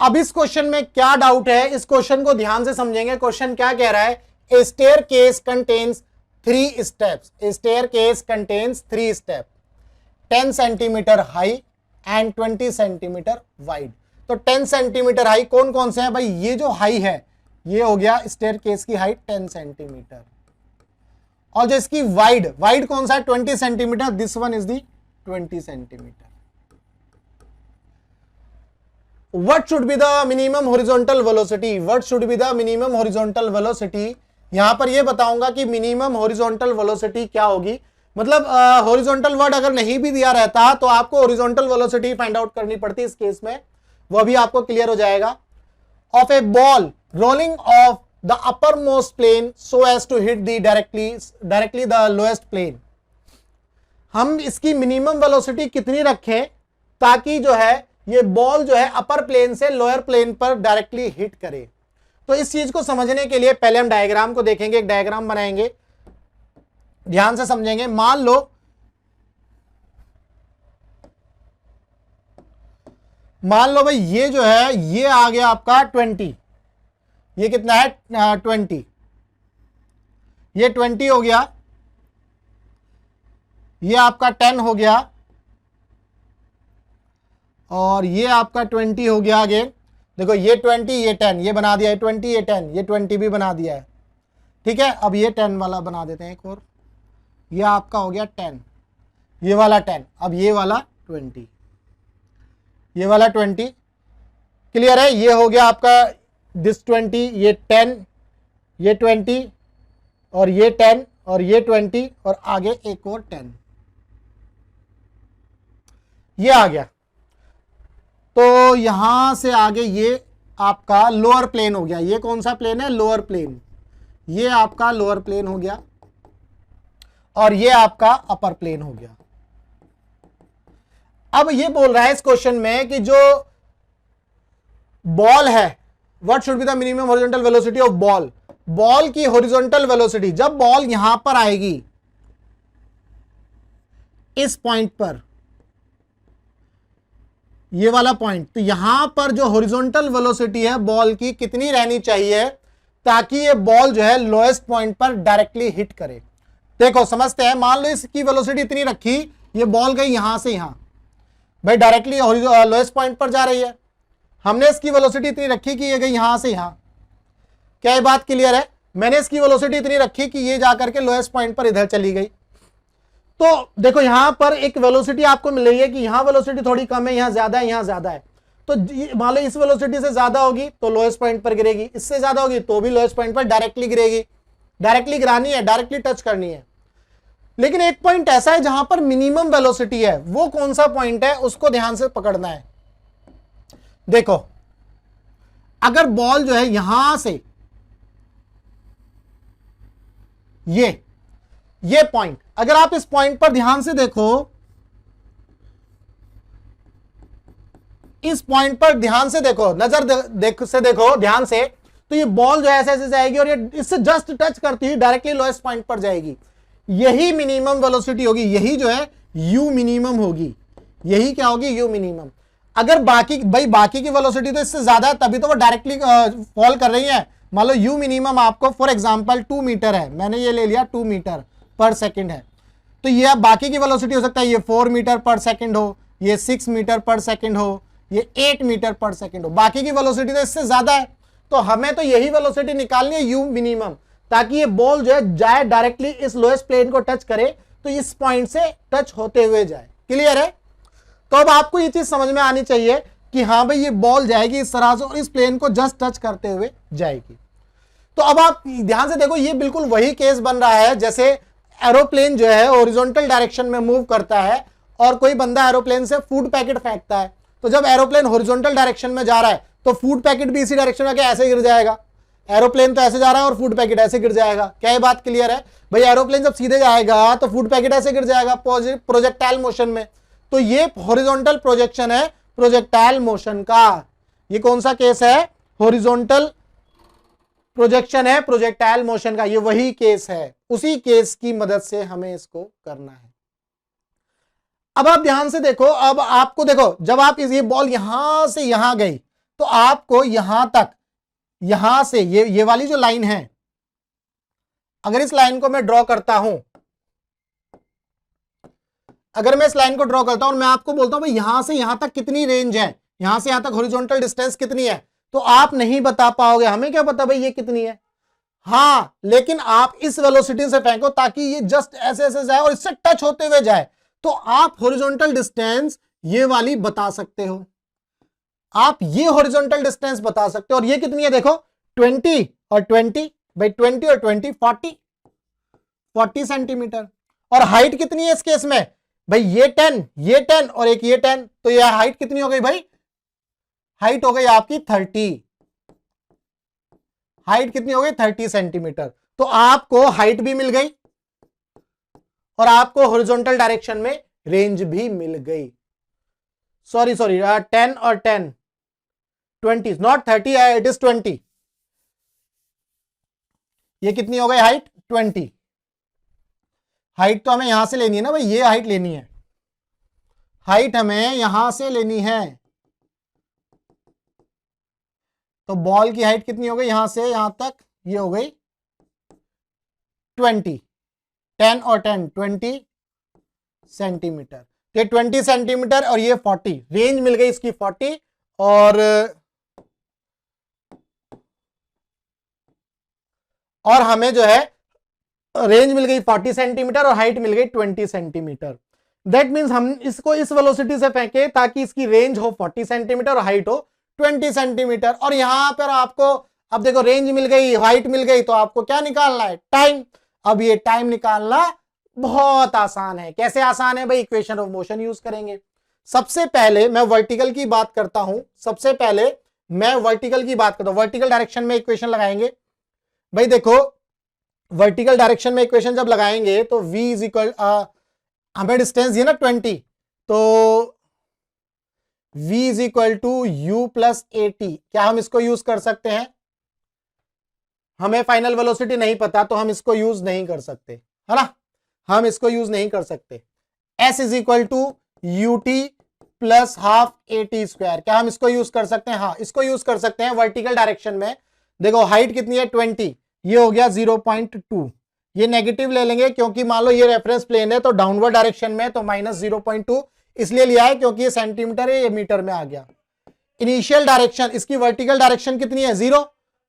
अब इस क्वेश्चन में क्या डाउट है, इस क्वेश्चन को ध्यान से समझेंगे। क्वेश्चन क्या कह रहा है, a staircase contains 3 steps, a staircase contains 3 step, 10 centimetre high and 20 centimetre wide. तो 10 सेंटीमीटर हाई कौन कौन से हैं भाई, ये जो हाई है ये हो गया स्टेयरकेस की हाइट 10 सेंटीमीटर, और जो इसकी वाइड, वाइड कौन सा है 20 centimetre, this one is the 20 centimetre. What should be the minimum horizontal velocity? What should be the minimum horizontal velocity? यहां पर ये बताऊंगा कि मिनिमम हॉरिजॉन्टल वेलोसिटी क्या होगी। मतलब हॉरिजॉन्टल वर्ड अगर नहीं भी दिया रहता तो आपको हॉरिजॉन्टल वेलोसिटी फाइंड आउट करनी पड़ती इस केस में, वो भी आपको क्लियर हो जाएगा। Of a ball rolling of the uppermost plane so as to hit the directly the lowest plane. हम इसकी मिनिमम वेलोसिटी कितनी रखें ताकि जो है ये बॉल जो है अपर प्लेन से लोअर प्लेन पर डायरेक्टली हिट करे। तो इस चीज को समझने के लिए पहले हम डायग्राम को देखेंगे, एक डायग्राम बनाएंगे, ध्यान से समझेंगे। मान लो भाई ये जो है ये आ गया आपका 20, ये कितना है 20, ये 20 हो गया, ये आपका 10 हो गया, और ये आपका 20 हो गया। आगे देखो ये 20 ये 10, ये बना दिया है 20 ये 10, ये 20 भी बना दिया है, ठीक है। अब ये 10 वाला बना देते हैं एक और, ये आपका हो गया 10, ये वाला 10, अब ये वाला 20, ये वाला 20, क्लियर है। ये हो गया आपका दिस 20, ये 10, ये 20, और ये 10, और ये 20, और आगे एक और 10, ये आ गया। तो यहां से आगे ये आपका लोअर प्लेन हो गया। ये कौन सा प्लेन है, लोअर प्लेन, ये आपका लोअर प्लेन हो गया, और ये आपका अपर प्लेन हो गया। अब ये बोल रहा है इस क्वेश्चन में कि जो बॉल है, what should be the minimum horizontal velocity of ball, ball की हॉरिजॉन्टल वेलोसिटी जब बॉल यहां पर आएगी इस पॉइंट पर, ये वाला पॉइंट, तो यहां पर जो हॉरिजॉन्टल वेलोसिटी है बॉल की कितनी रहनी चाहिए ताकि ये बॉल जो है लोएस्ट पॉइंट पर डायरेक्टली हिट करे। देखो समझते हैं, मान लो इसकी वेलोसिटी इतनी रखी, ये बॉल गई यहां से यहां, भाई डायरेक्टली लोएस्ट पॉइंट पर जा रही है। हमने इसकी वेलोसिटी इतनी रखी कि ये गई यहां से यहां, क्या ये बात क्लियर है। मैंने इसकी वेलोसिटी इतनी रखी कि ये जाकर के लोएस्ट पॉइंट पर इधर चली गई। तो देखो यहां पर एक वेलोसिटी आपको मिल रही है कि यहां वेलोसिटी थोड़ी कम है, यहां ज्यादा है, यहां ज्यादा है। तो मान लो इस वेलोसिटी से ज्यादा होगी तो लोएस्ट पॉइंट पर गिरेगी, इससे ज्यादा होगी तो भी लोएस्ट पॉइंट पर डायरेक्टली गिरेगी। डायरेक्टली गिरानी है, डायरेक्टली टच करनी है। लेकिन एक पॉइंट ऐसा है जहां पर मिनिमम वेलोसिटी है, वो कौन सा पॉइंट है उसको ध्यान से पकड़ना है। देखो अगर बॉल जो है यहां से ये पॉइंट, अगर आप इस पॉइंट पर ध्यान से देखो, इस पॉइंट पर ध्यान से देखो, नजर से देखो ध्यान से, तो ये बॉल जो है ऐसे ऐसे जाएगी और ये इससे जस्ट टच करती हुई डायरेक्टली लोएस्ट पॉइंट पर जाएगी। यही मिनिमम वेलोसिटी होगी, यही जो है यू मिनिमम होगी, यही क्या होगी यू मिनिमम। अगर बाकी की वेलोसिटी तो इससे ज्यादा है तभी तो वो डायरेक्टली फॉल कर रही है। मान लो यू मिनिमम आपको फॉर एग्जांपल 2 मीटर है, मैंने ये ले लिया 2 मीटर पर सेकंड है, तो ये बाकी की वेलोसिटी हो सकता है ये 4 मीटर पर सेकंड हो, ये 6 मीटर पर सेकंड हो, ये 8 मीटर पर सेकंड हो। बाकी की वेलोसिटी तो इससे ज्यादा है, तो हमें तो यही वेलोसिटी निकालनी है यू मिनिमम, ताकि ये बॉल जो है जाए डायरेक्टली इस लोएस्ट प्लेन को टच करे, तो इस पॉइंट से टच होते हुए जाए। क्लियर है। तो अब आपको ये चीज समझ में आनी चाहिए कि हाँ भाई ये बॉल जाएगी इस तरह से और इस प्लेन को जस्ट टच करते हुए जाएगी। तो अब आप ध्यान से देखो, ये बिल्कुल वही केस बन रहा है जैसे एरोप्लेन जो है हॉरिजॉन्टल डायरेक्शन में मूव करता है और कोई बंदा एरोप्लेन से फूड पैकेट फेंकता है। तो जब एरोप्लेन हॉरिजॉन्टल डायरेक्शन में जा रहा है तो फूड पैकेट भी इसी डायरेक्शन में ऐसे गिर जाएगा। एरोप्लेन तो ऐसे जा रहा है और फूड पैकेट ऐसे गिर जाएगा। क्या ये बात क्लियर है भाई। एरोप्लेन जब सीधे जाएगा तो फूड पैकेट ऐसे गिर जाएगा प्रोजेक्टाइल मोशन में। तो ये हॉरिजॉन्टल प्रोजेक्शन है प्रोजेक्टाइल मोशन का। ये कौन सा केस है, हॉरिजॉन्टल प्रोजेक्शन है प्रोजेक्टाइल मोशन का। ये वही केस है, उसी केस की मदद से हमें इसको करना है। अब आप ध्यान से देखो, अब आपको देखो जब आप ये बॉल यहां से यहां गई तो आपको यहां तक, यहां से ये वाली जो लाइन है, अगर इस लाइन को मैं ड्रॉ करता हूं, अगर मैं इस लाइन को ड्रॉ करता हूं और मैं आपको बोलता हूं भाई यहां से यहां तक कितनी रेंज है, यहां से यहां तक हॉरिजॉन्टल डिस्टेंस कितनी है, तो आप नहीं बता पाओगे। हमें क्या पता भाई ये कितनी है, हाँ, लेकिन आप इस वेलोसिटी से फेंको ताकि ये जस्ट ऐसे ऐसे जाए और इससे टच होते हुए जाए, तो आप हॉरिजॉन्टल डिस्टेंस ये वाली बता सकते हो, आप ये हॉरिजॉन्टल डिस्टेंस बता सकते हो। और ये कितनी है देखो, 20 और 20, भाई 20 और 20 40 सेंटीमीटर। और हाइट कितनी है इस केस में भाई, ये 10 और एक ये 10, तो ये हाइट कितनी हो गई भाई, हाइट हो गई आपकी 30, हाइट कितनी हो गई 30 सेंटीमीटर। तो आपको हाइट भी मिल गई और आपको हॉरिजॉन्टल डायरेक्शन में रेंज भी मिल गई। सॉरी 10 और 10, 20, नॉट 30, इट इज 20। ये कितनी हो गई हाइट 20। हाइट तो हमें यहां से लेनी है ना भाई, ये हाइट लेनी है, हाइट हमें यहां से लेनी है। तो बॉल की हाइट कितनी हो गई यहां से यहां तक, ये हो गई 20, 10 और 10 20 सेंटीमीटर। ये 20 सेंटीमीटर और ये 40, रेंज मिल गई इसकी 40, और हमें जो है रेंज मिल गई 40 सेंटीमीटर और हाइट मिल गई 20 सेंटीमीटर। दैट मीन्स हम इसको इस वेलोसिटी से फेंके ताकि इसकी रेंज हो 40 सेंटीमीटर और हाइट हो 20 सेंटीमीटर। और यहां पर आपको अब देखो रेंज मिल गई, हाइट मिल गई, तो आपको क्या निकालना है, टाइम। अब ये टाइम निकालना बहुत आसान है। कैसे आसान है भाई, इक्वेशन ऑफ मोशन यूज करेंगे। सबसे पहले मैं वर्टिकल की बात करता हूं, वर्टिकल डायरेक्शन में इक्वेशन लगाएंगे। भाई देखो वर्टिकल डायरेक्शन में इक्वेशन जब लगाएंगे तो v इज इक्वल, हमें डिस्टेंस दिया ना 20, तो v is equal to u plus AT। क्या हम इसको यूज कर सकते हैं, हमें फाइनल वेलोसिटी नहीं पता तो हम इसको यूज नहीं कर सकते, है ना, हम इसको यूज नहीं कर सकते। s is equal to ut plus half AT square, क्या हम इसको यूज कर सकते हैं, हाँ इसको यूज कर सकते हैं। वर्टिकल डायरेक्शन में देखो हाइट कितनी है 20, ये हो गया 0.2, ये नेगेटिव ले लेंगे क्योंकि मान लो ये रेफरेंस प्लेन है तो डाउनवर्ड डायरेक्शन में, तो -0.2 इसलिए लिया है क्योंकि ये सेंटीमीटर है, ये मीटर में आ गया। इनिशियल डायरेक्शन इसकी, वर्टिकल डायरेक्शन कितनी है 0,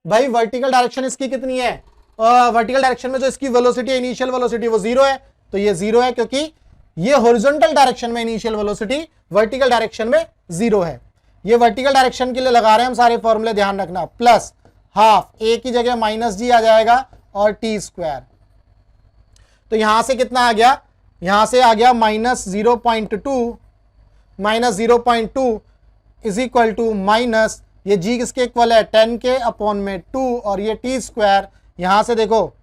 भाई वर्टिकल डायरेक्शन इसकी कितनी है, वर्टिकल डायरेक्शन में जो इसकी वेलोसिटी है, इनिशियल वेलोसिटी, वो 0 है, तो ये 0 है क्योंकि ये हॉरिजॉन्टल डायरेक्शन में इनिशियल वेलोसिटी, वर्टिकल डायरेक्शन में 0 है। ये वर्टिकल डायरेक्शन के लिए लगा रहे हैं हम सारे फॉर्मूले, ध्यान रखना, प्लस हाफ, a की जगह -g आ जाएगा और t स्क्वायर। तो यहां से कितना आ गया, यहां से आ गया -0.2 इज इक्वल टू माइनस, ये g किसके इक्वल है 10 के अपॉन में 2 और ये t स्क्वायर। यहां से देखो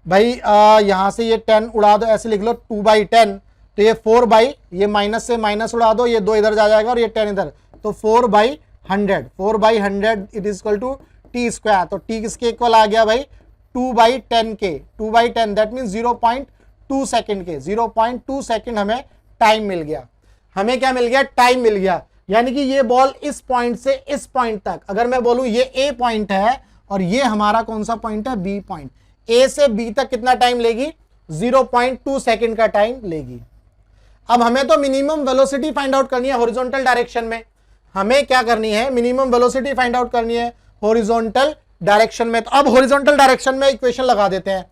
भाई यहां से ये 10 उड़ा दो, ऐसे लिख लो 2/10, तो ये 4 ये माइनस से माइनस उड़ा दो, ये 2 इधर जा जाएगा और ये 10 इधर, तो 4/100 it is equal to T square. तो टी किसके इक्वल आ गया भाई 2/10 के, 2/10 दैट मीन 0.2 सेकेंड के, 0.2 सेकेंड हमें टाइम मिल गया। हमें क्या मिल गया, टाइम मिल गया। यानी कि ये बॉल इस पॉइंट से इस पॉइंट तक, अगर मैं बोलूं ये ए पॉइंट है और ये हमारा कौन सा पॉइंट है, बी पॉइंट, ए से बी तक कितना टाइम लेगी, 0.2 सेकेंड का टाइम लेगी। अब हमें तो मिनिमम वेलोसिटी फाइंड आउट करनी है हॉरिजॉन्टल डायरेक्शन में। हमें क्या करनी है, मिनिमम वेलोसिटी फाइंड आउट करनी है हॉरिजॉन्टल डायरेक्शन में। तो अब हॉरिजॉन्टल डायरेक्शन में इक्वेशन लगा देते हैं,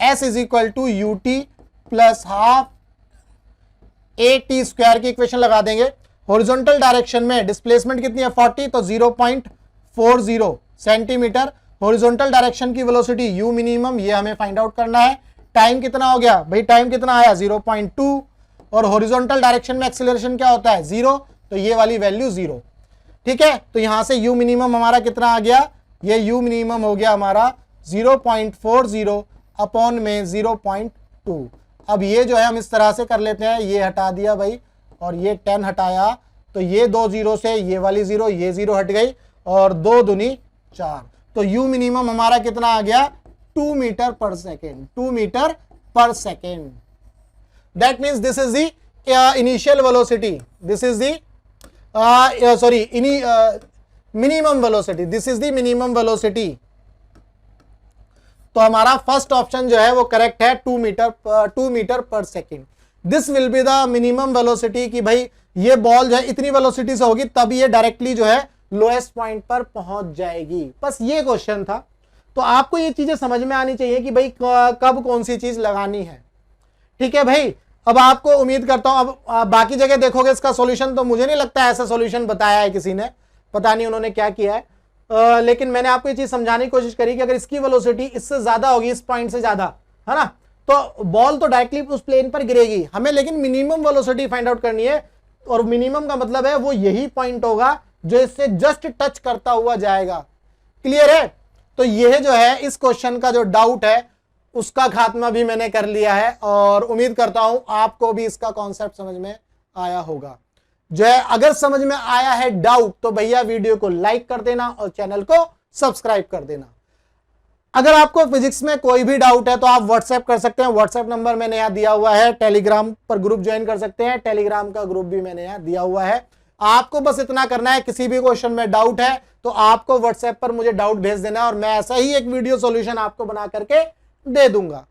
s is equal to ut plus half AT square की इक्वेशन लगा देंगे। हॉरिजॉन्टल डायरेक्शन में डिस्प्लेसमेंट कितनी है 40, तो 0.40 सेंटीमीटर। हॉरिजॉन्टल डायरेक्शन की वेलोसिटी u मिनिमम, ये हमें फाइंड आउट करना है। टाइम कितना हो गया भाई, टाइम कितना आया 0.2, और हॉरिजॉन्टल डायरेक्शन में एक्सीलरेशन क्या होता है 0, तो ये वाली वैल्यू 0। ठीक है, तो यहां से u मिनिमम हमारा कितना आ गया, ये u मिनिमम हो गया हमारा 0.40 अपॉन में 0.2। अब ये जो है हम इस तरह से कर लेते हैं, ये हटा दिया भाई और ये 10 हटाया, तो ये 2 0 से ये वाली 0, ये 0 हट गई और 2 दूनी 4, तो u मिनिमम हमारा कितना आ गया 2 मीटर पर सेकेंड, 2 मीटर पर second. That means this is the initial velocity, this is the minimum velocity, this is the minimum velocity. तो हमारा फर्स्ट ऑप्शन जो है वो करेक्ट है, 2 मीटर पर second. This will be the minimum velocity कि भाई ये बॉल जो है इतनी वेलोसिटी से होगी तब ये डायरेक्टली जो है लोएस्ट पॉइंट पर पहुंच जाएगी। बस ये क्वेश्चन था। तो आपको ये चीजें समझ में आनी चाहिए कि भाई कब कौन सी चीज लगानी है। ठीक है भाई, अब आपको उम्मीद करता हूं अब बाकी जगह देखोगे इसका सॉल्यूशन, तो मुझे नहीं लगता ऐसा सॉल्यूशन बताया है किसी ने, पता नहीं उन्होंने क्या किया है। लेकिन मैंने आपको ये चीज समझाने की कोशिश करी कि अगर इसकी वेलोसिटी इससे ज्यादा होगी, इस पॉइंट से ज्यादा, है ना, तो बॉल तो डायरेक्टली उस प्लेन पर गिरेगी। हमें लेकिन मिनिमम वेलोसिटी फाइंड आउट करनी है, और मिनिमम का मतलब है वो यही पॉइंट होगा जो इससे जस्ट टच करता हुआ जाएगा। क्लियर है? तो यह जो है इस क्वेश्चन का जो डाउट है उसका खात्मा भी मैंने कर लिया है, और उम्मीद करता हूं आपको भी इसका कॉन्सेप्ट समझ में आया होगा। जो है अगर समझ में आया है डाउट तो भैया वीडियो को लाइक कर देना और चैनल को सब्सक्राइब कर देना। अगर आपको फिजिक्स में कोई भी डाउट है तो आप व्हाट्सएप कर सकते हैं, व्हाट्सएप नंबर मैंने यहां दिया हुआ है। टेलीग्राम पर ग्रुप ज्वाइन कर सकते हैं, टेलीग्राम का ग्रुप भी मैंने यहां दिया हुआ है। आपको बस इतना करना है, किसी भी क्वेश्चन में डाउट है तो आपको व्हाट्सएप पर मुझे डाउट भेज देना है और मैं ऐसा ही एक वीडियो सॉल्यूशन आपको बना करके दे दूंगा।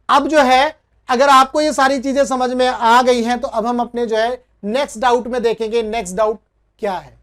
अब जो है अगर आपको ये सारी चीजें समझ में आ गई हैं तो अब हम अपने जो है नेक्स्ट डाउट में देखेंगे नेक्स्ट डाउट क्या है।